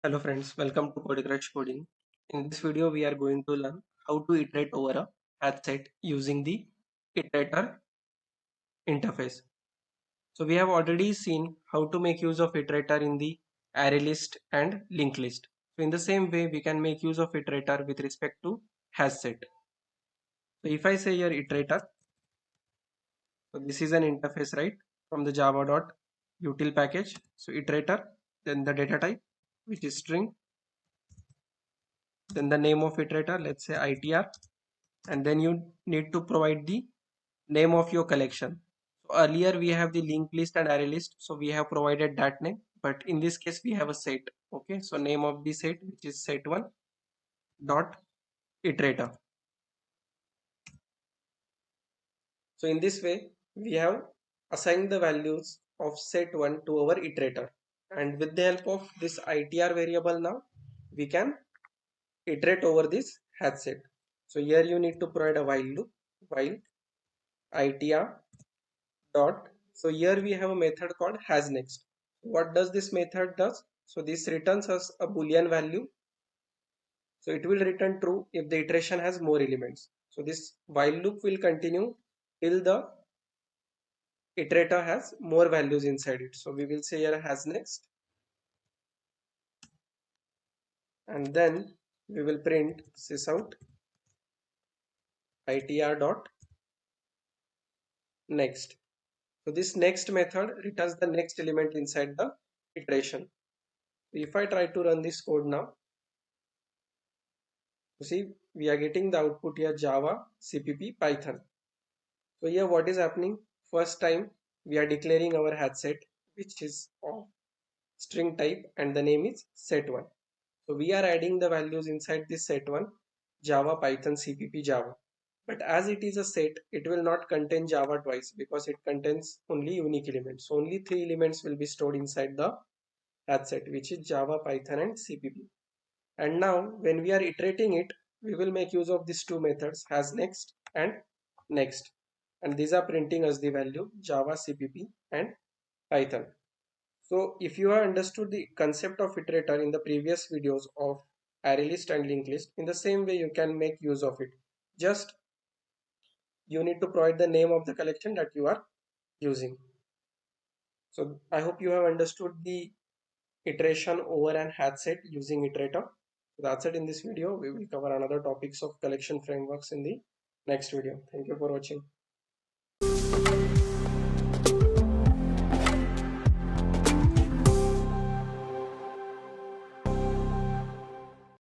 Hello friends, welcome to Coding. In this video, we are going to learn how to iterate over a hash set using the iterator interface. So we have already seen how to make use of iterator in the array list and linked list. So in the same way, we can make use of iterator with respect to hash set. So if I say here iterator, so this is an interface, right, from the java.util package. So iterator, then the data type, which is string, then the name of iterator, let's say ITR, and then you need to provide the name of your collection. So earlier we have the linked list and array list, so we have provided that name, but in this case we have a set. Okay, so name of the set, which is set1 dot iterator. So in this way we have assigned the values of set1 to our iterator, and with the help of this itr variable now we can iterate over this hash set. So here you need to provide a while loop, while itr dot. So here we have a method called HasNext. What does this method does? So this returns us a boolean value. So it will return true if the iteration has more elements. So this while loop will continue till the iterator has more values inside it. So we will say here HasNext, and then we will print sysout itr dot next. So this next method returns the next element inside the iteration. If I try to run this code now, you see we are getting the output here Java, CPP, Python. So here what is happening? First time we are declaring our hash set, which is of string type, and the name is set1. So we are adding the values inside this set1, Java, Python, CPP, Java. But as it is a set, it will not contain Java twice because it contains only unique elements. So only three elements will be stored inside the hash set, which is Java, Python, and CPP. And now when we are iterating it, we will make use of these two methods, HasNext and next, and these are printing us the value Java, CPP, and Python. So if you have understood the concept of iterator in the previous videos of Arraylist and LinkedList, in the same way you can make use of it. Just you need to provide the name of the collection that you are using. So I hope you have understood the iteration over an hash set using iterator. That's it in this video. We will cover another topics of collection frameworks in the next video. Thank you for watching.